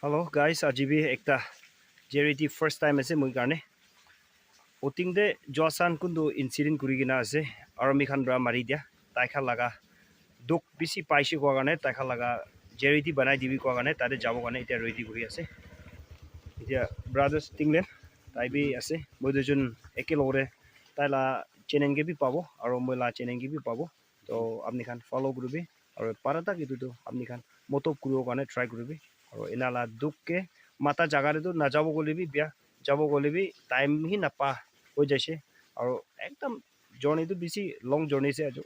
Hello guys, ajibi ekta JRT first time ase moi karne oting de joasan kundu incident kuri gina ase army khan bra mari dia tai kha laga duk bisi paise ko karne tai kha laga JRT banai dibi ko karne tade jabo karne eta ready kuri ase eta brothers tinglen tai bi ase moi dujun ekel lore tai la chenen ge bi pabo aro moi la chenen ge bi pabo to apni khan follow kuribi aro parata gitu to apni khan motop kuro karne try kuribi aro enala duk ke mata jaga re to na jabo gole bi bia jabo gole bi time hi na pa ho jaise aro ekdam journey to bisi long journey se ajo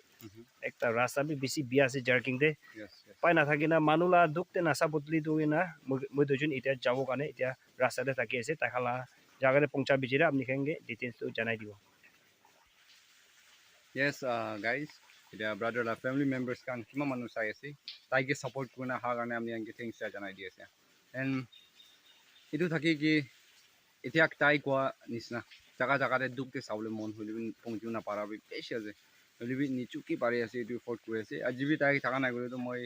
ekta rasta bi bisi bia se jerking de pai na thakina manula dukte nasa botli do ina moi dojun eta jabo kane eta rasta de thaki ase takhala jaga re pongcha bijira apni khenge details to janai dibo. Yes, guys, the brother la family members kan kima manu sai ase tai ke support kuna ha garne amni anke thanks ja janai di ase and itu thaki ki etiak tai kwa nisna jaga jaga re duk te saule mon holibin pongju na para bi pesh ase holibin nichu ki pare ase itu effort kure ase ajibi tai thaka na gole to moi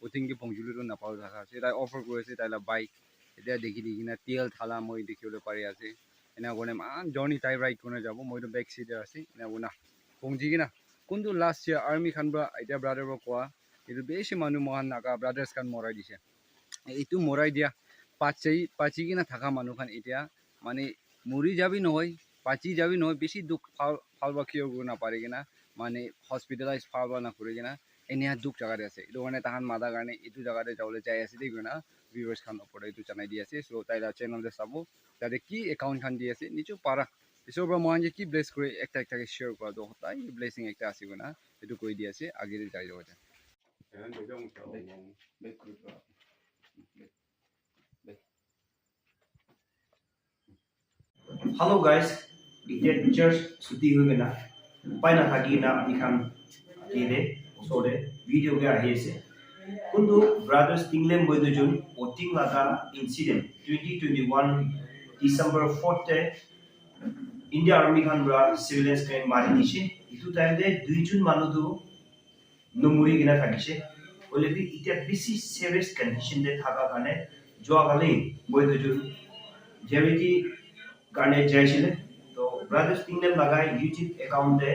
uting ki pongju lu na pau thaka ase tai offer kure ase tai la bike etia dekhi dekhi na tel thala moi dekhile pare ase ena gone man journey tai ride kone jabo moi to back seat ase ena gona pongji gina kundu last year army khan bra etia brother bro kwa itu beshi manu mohan naga brothers kan morai dise itu morai dia pachi gina thaka manu khan etia মানে মৰি যাবি নহয় পাচি যাবি নহয় বেছি দুখ ফাল বাকিও না পারে কিনা মানে হসপিটালাইজ ফালবা না করে কিনা এনিয়া দুখ জায়গাতে আছে এটো মানে তাহান মাদা কারণে এটু জায়গাতে যাওলে যাই আছে দেখ না ভিউয়ার্স খান ওপরে এটু জানাই দি আছে সো তাইলা চ্যানেলে সাবো তাতে কি অ্যাকাউন্ট খান দি আছে নিচু পারা এসব মহান যে কি ব্লেস করে একটা একটাকে শেয়ার করা তো তাই ব্লেসিং একটা আছে না এটু কই দি আছে আগে যাই যাওয়া যায় Hello guys, the teachers suti hoge na pai na thaki na apni khan ere osore video ge ahi ase kundu brothers tinglem boy dojun oting laga incident 2021 December 4th te India Army khan bra civilians kan mari diche itu time de duijun manu du numuri gina thakise olebi ita bisi serious condition de thaka kane joa gale boy dojun jeviti গানে যাইছিলে তো brothers টিংনেম লাগাই YouTube একাউন্টে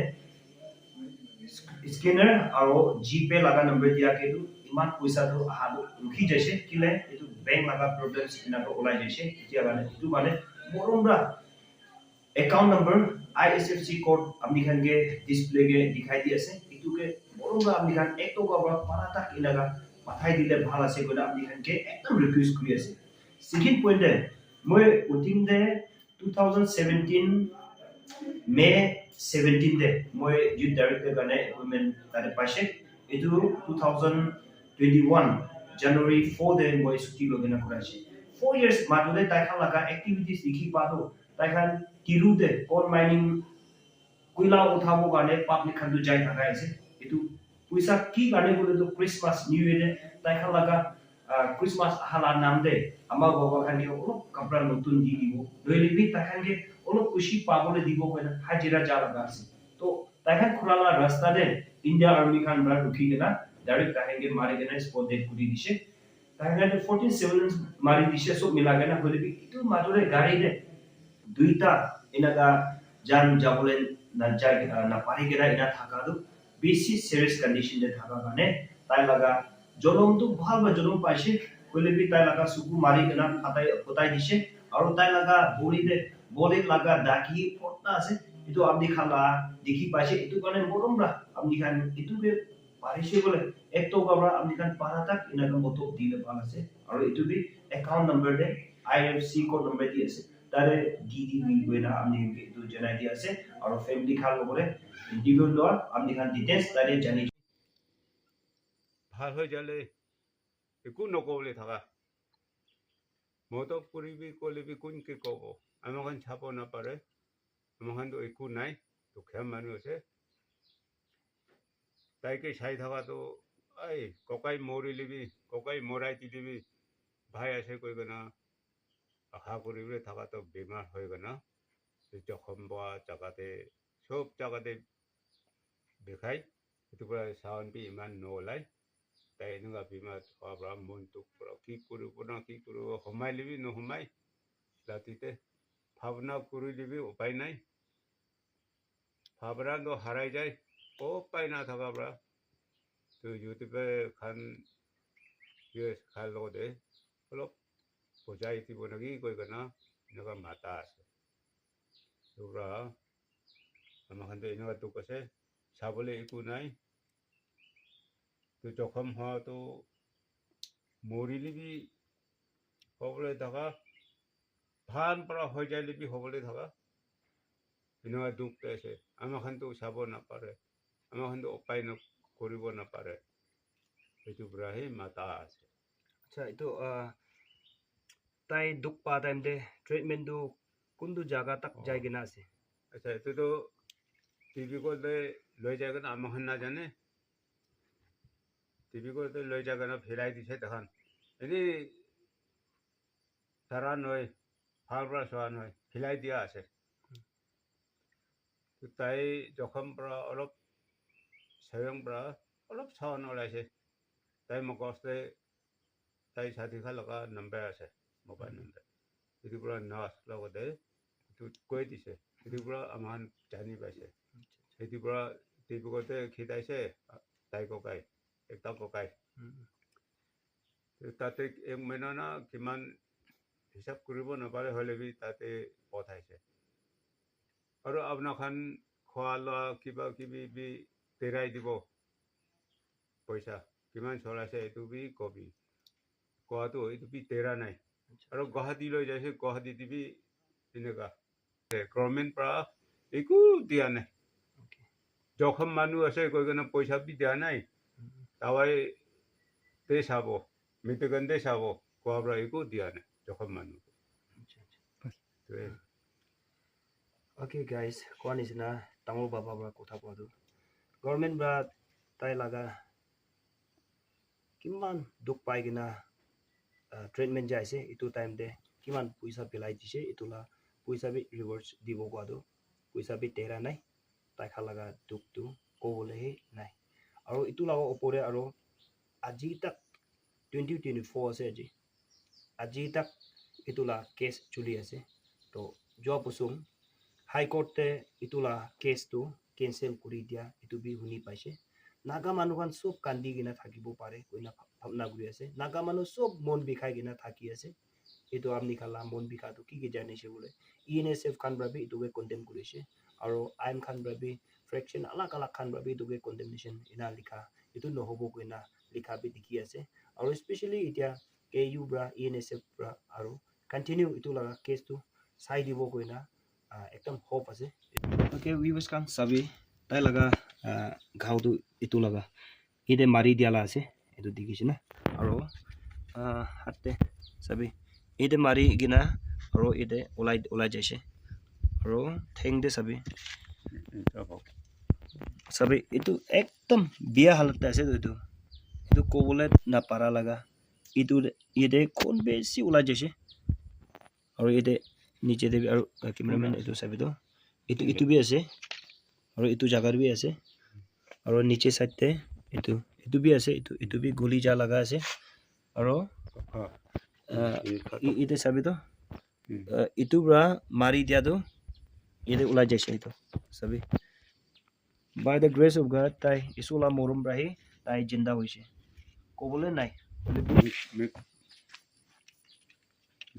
scanner আর GPay লাগা নম্বর দিয়া কেতু ইমান পয়সা তো আহালো রুখি যাইছে কিলে এটু ব্যাংক লাগা প্রবলেমস ইনাটো ওলাই যাইছে এতিয়া মানে এটু মানে মরমরা একাউন্ট নম্বর আইএসএফসি কোড আপনি খানকে ডিসপ্লে গে দিখাই দি আছে এটুকে মরমরা আপনি খান এক টাকা বা পারাটা ইনাগা মাথায় দিলে ভাল আছে কইলা আপনি খানকে একদম রিকোয়েস্ট করি আছে সেকেন্ড পয়েন্টে মই উঠিম দে 2017 May 17 de moi youth director gane women tare paise etu 2021 January 4 de moi suti logena kurache 4 years madule taikhan laga activities dikhi pado taikhan tiru de coal mining kuila uthabo gane public khan tu jai thakai ase etu puisa ki gane bole to Christmas New Year de taikhan laga Christmas hala naam de ama baba khan ke olo kapra notun di dibo doile bi taikhan ke olo kushi pabole dibo koina hajira jala gase to taikhan khulala rasta de India Army khan bra rukhi gena direct taikhan ke mari gena spot dead kuri dishe taikhan ke 14 civilians mari dishe so mila gena hole bi itu madure gari de duita inaga jan jabole na jai na pari gena ina thaka du bisi serious condition de thaka gane tai laga জলম তো ভাল বা জলম পাইছে কইলে B তাই লাগা সুকু মারি কেনা ফাটাই ফটাই দিছে আৰু তাই লাগা বড়িতে বলে লাগা ডাকি ফটা আছে এটো আপনি খালা দেখি পাইছে এটো কারণে মরমরা আপনি খান এটোকে পারিছে বলে এক তো আমরা আপনি খান পারাটা ইনাকা মতো দিলে ভাল আছে আৰু এটো B account number De IFC code number the আছে তারে ডিডিবি কইনা আপনি এটো জানাই দি আছে আৰু ফ্যামিলি খাল বলে ইন্ডিভিজুয়াল দৰ আপনি খান ডিটেইলস তাৰে জানি ভাল হৈ যালে একো নকবলৈ থাকা মতো কৰিবি কলিবি কোনকে ক'ব আমাখন চাব নাপাৰে আমাখনতো একো নাই দুখীয়া মানুহ আছে তাইকে চাই থকাটো এই ককাই মৰি লিবি ককাই মৰাই দি দিবি ভাই আছে কৈ কেনা আশা কৰিবলৈ থকাটো বেমাৰ হৈ কেনা জখম পোৱা জেগাতে চব জেগাতে দেখাই সেইটো পৰা চাউণ্ড বি ইমান নোলায় তাই এনেকুৱা বেমাৰ হোৱাৰ পৰা মনটোক পৰা কি কৰিব সোমাই লিবি নোসোমাই ৰাতিতে ভাৱনা কৰি দিবি উপায় নাই ভাৱনাটো হাৰাই যায় উপায় নাথাকাৰ পৰা তো ইউটিউবে খান খাৰ লগতে অলপ বুজাই দিব নেকি কৈ কেনে এনেকুৱা মাতা আছে তোৰা আমাৰ খানটো এনেকুৱা দুখ আছে চাবলৈ একো নাই তো জখম হোৱাটো মৰিলিবি হ'বলৈ থকা ভাল পৰা হৈ যায় লিবি হ'বলৈ থকা এনেকুৱা দুখ আছে আমাৰ খানটো চাব নাপাৰে আমাৰ খানটো উপায় কৰিব নাপাৰে সেইটো পৰাহে মাতা আছে আচ্ছা এইটো তাই দুখ পোৱা টাইমতে ট্ৰিটমেণ্টটো কোনটো জাগা তাক যাই কিনা আছে আচ্ছা এইটোতো টিভি কৰতে লৈ যায় কেনে আমাৰ খান নাজানে টিভি কৰতে লৈ যায় কেনে ফেৰাই দিছে তখন এনেই ধৰা নহয় ভাল পৰা চোৱা নহয় ফেলাই দিয়া আছে তাই জখম পৰা অলপ স্বয়ং পৰা অলপ চাউন ওলাইছে তাই মোক কৈছে তাই 60 লগা নম্বৰ আছে মোবাইল নম্বৰ এইটোৰ পৰা নাৰ্ছ লগতে এইটো কৈ দিছে এইটোৰ পৰা আমাৰ জানি পাইছে সেইটোৰ পৰা টিভি করতে খিদাইছে তাই ককাই একটা ককাই তাতে 1 মহিনা না কিমান হিচাপ কৰিব নাপাৰে হ'লে তাতে পঠাইছে আৰু আপোনাৰখন খোৱা লোৱা কিবা কিবি তেৰাই দিব পইচা কিমান চলাইছে এইটো বি কবি কোৱাটো এইটো বি তেৰা নাই আৰু গুৱাহাটী লৈ যাইছে গুৱাহাটী টিভি এনেকুৱা গভৰ্ণমেণ্ট পৰা একো দিয়া নাই জখম মানুহ আছে কৈ কেনে পইচা বি দিয়া নাই তাৱাই তে চাব মৃত্যুকান্তে চাব কোৱাৰ পৰা একো দিয়া নাই জখম মানুহ Okay guys, kuan isna tangol baba ba kotha kodu. Government ba tai laga kiman duk pai gina treatment jaise itu time de kiman puisa pilai dise itula puisa bi reverse dibo kodu. Puisa bi tera nai tai khalaga duk tu ko bole he nai. Aro itu laga opore aro aji tak 2024 ase aji tak itula case chuli ase to joa pusung High Court te itula case tu cancel kuri dia itu bi huni paise naga manuhan sob kandi gina thakibo pare koina bhabna guri ase naga manu sob mon bikhai gina thaki ase itu amni khala mon bikha tu ki jane se bole ENSF khan brabi itu be condemn kurise aro IM khan brabi fraction alak khan brabi itu be condemnation ina likha itu no hobo koina likha bi dikhi ase aro especially itia KU bra ENSF bra aro continue itu laga case tu sai dibo koina एकदम hope আছে okay viewers কান সবই তাই লাগা ঘাও তো ইতু লাগা ইদে মারি দিয়ালা আছে এটো দেখিছ না আৰু হাতে সবই ইদে মাৰি গিনা আৰু ইদে ওলাই যাইছে আৰু ঠেং দে সবই ইতু একদম বিয়া হালত আছে ইতু কোবলে না পারা লাগা ইদে কোন বেশি ওলাই যাইছে আৰু ইদে नीचे दे और कैमरामैन इतो साबे तो इतो भी আছে और इतो जगह भी আছে और नीचे साइड ते इतो भी আছে इतो भी गोली जा लगा আছে और इते साबे तो इतो बरा मारी दिया तो इते उला जाइसे इतो सबै by the grace of God ताई इसुला मोरम राही ताई जिंदा होइसे कोबले নাই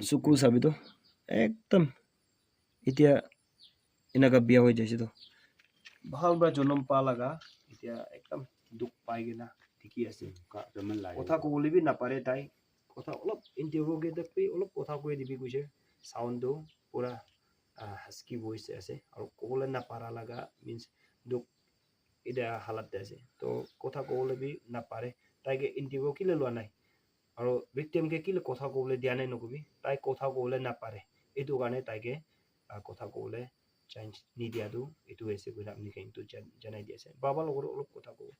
सुकु साबे तो एकदम इतिया इनाका बिया हो जाइसे तो ভাল बा जन्म पा लगा इतिया एकदम दुख पाइ गेना ঠিকই আছে কথা কবলি বি না পারে তাই কথা অলপ ইন্টারোগেট পে অলপ কথা কই দিবি কইছে সাউন্ড দো পুরা হাস্কি ভয়েস আছে আর কবলে না পারা লাগা মিন্স দুখ ইদা হালাত আছে তো কথা কবলে বি না পারে তাইকে ইন্টারভিউ কিলে লওয়া নাই আর ভিকটিম কে কিলে কথা কবলে দিয়া নাই নকবি তাই কথা কবলে না পারে itu কাৰণে তাইকে কথা কবলে চান্স নি দিয়াটো এটো হৈছে কইনা আপনি কিন্তু জানাই দিছে বাবা লগৰ অলপ কথা কও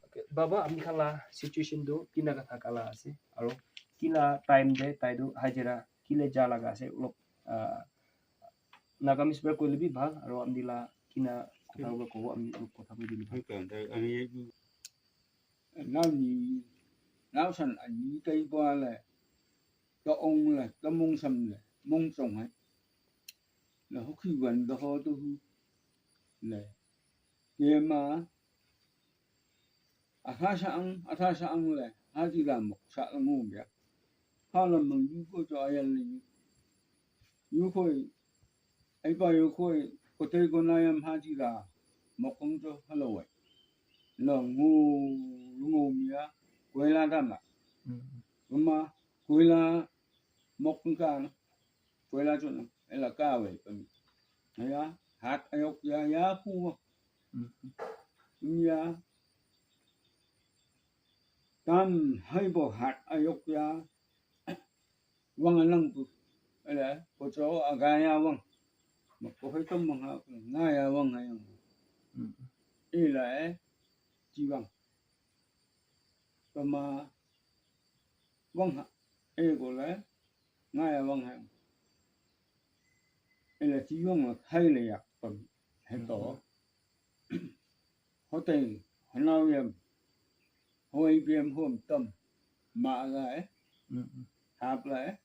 ওকে বাবা আপনি খালা সিচুয়েশন দো কিনা কথা কালা আছে আৰু কিলা টাইম দে তাইদো হাজিরা কিলে যা লাগা আছে অলপ নাগামিস বে কইলে বি ভাল আৰু আমদিলা কিনা কথা কব আমি অলপ কথা কই দিলি আমি nào sẵn anh cây qua là cho ông là cho mông sầm là mông trồng ấy là họ khi gần đó họ tôi là nhưng mà à tha sang là ha chỉ làm một xã là ngu vậy ha là mình yêu có cho ai là yêu khôi ai bao yêu khôi có thể có này em ha chỉ là một công cho hello vậy là ngu mía quay la đam à mà quay la một công ca nó quay la chỗ nó là ca vậy này á hạt ayok ya khu ya tam hay bộ hạt ayok ya vâng anh lăng ấy là có chỗ agaya vâng mà có phải tâm bằng học ngay à vâng hay không ý là chỉ vâng mà vâng hả ý của lẽ ngay à vâng hay không ý là chỉ vâng là hay là giặc phần hay tổ họ tiền họ nào em hồi viêm hôm tâm mà lại hạp lại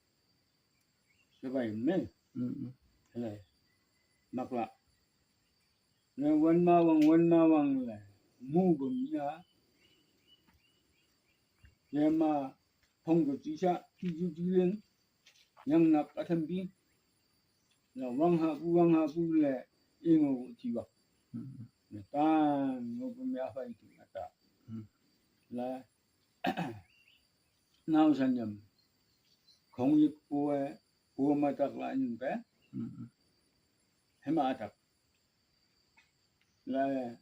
cái vậy mấy là mặc lại nên quên ma vâng là ngu bừng nhá nhưng mà không có chỉ sát chỉ lên nhưng nạp cả thân pin là vâng hạ bu là yên ngủ chỉ bảo người ta ngủ bên mẹ phải thì người ta là nào sang nhầm không biết của mà thật lại những cái hay mà thật là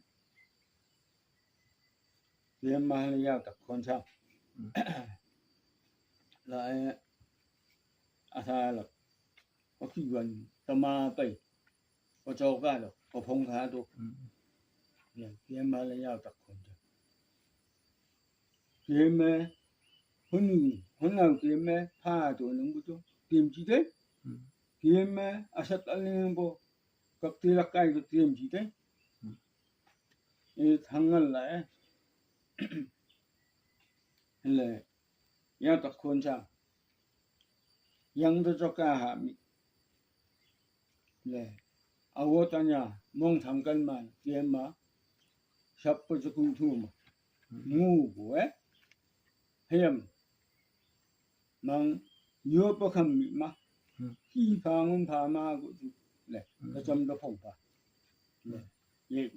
liền mà là giao thật con sao lại tha là có khi gần tâm ma bay có cho cái được có phong khá được liền mà là giao thật con sao liền mà hôm nào liền mà tha chỗ những bữa tìm chi thế liền mà sát anh bộ các thứ là cái được tìm chi thế thằng lại là giao thật con sao yang đó cho cả hạ mi là áo ta nhà mong thằng căn mà tiền mà sắp có cho cung thu mà ngu của ấy hiểm mang nhớ bao khăm mi mà khi phang phá ma của chú là nó chấm đó phong phá vậy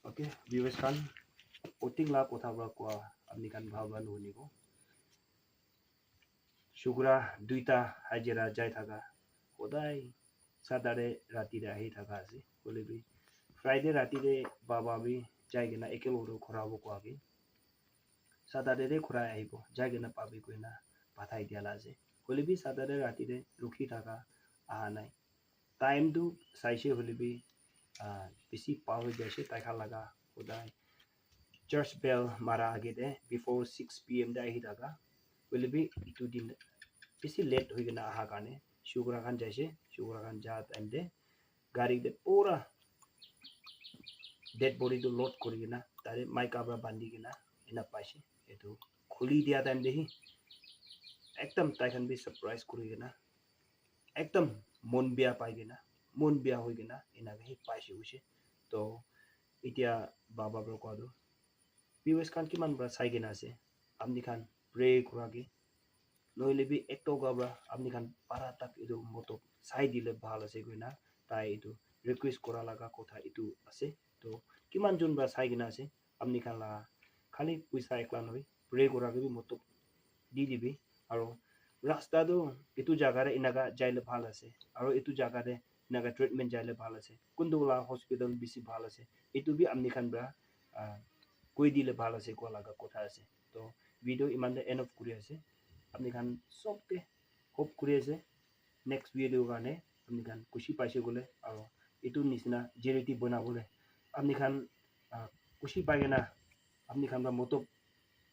Okay, viewers kan voting la kotha bra kwa apni kan bhaban honi ko shukra duita hajira jai thaga hodai Saturday rati re ahi thaga ase kole bi Friday rati re baba bi jai gena ekel oro khora bo kwa bi Saturday re khora ahi bo jai gena pabi ko na pathai dia la ase kole bi Saturday rati re rukhi thaga aha nai time tu saise hole bi bisi power jaise taikha laga hodai church bell mara age de before 6 pm da hi daga will be itu din bisi late hoi gina aha kane shukra khan jaise shukra khan ja time de gari de pura dead body to load kori gina tare mic abra bandi gina ina paise etu khuli dia time de hi ekdam taikhan bi surprise kori gina ekdam mon bia pai gina mon bia hoi gina ina hi paise use to itia baba bro ko do viewers kan kiman bra sai gina ase amni kan pray kurage noile bi ekto gabra amni kan para tak idu moto sai dile bhal ase goina tai idu request kora laga kotha itu ase to kiman jun bra sai gina ase amni kan la khali puisa ekla noi pray kurage bi moto di dibi aro rasta do itu jaga re inaga jaile bhal ase aro itu jaga re inaga treatment jaile bhal ase kundula hospital bisi bhal ase itu bi amni kan bra koi dile bhal ase ko laga kotha ase to video iman de end of kuri ase apni kan sobte hope kuri ase next video gane apni kan kushi paise gole aro itu nisina jerity bona bole apni kan kushi paigena apni kan ba moto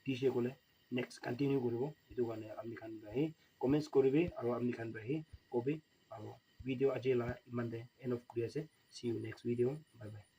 dise gole next continue koribo itu gane apni kan bahi comments koribe aro apni kan bahi kobe aro video ajela iman de end of kuri ase see you next video bye bye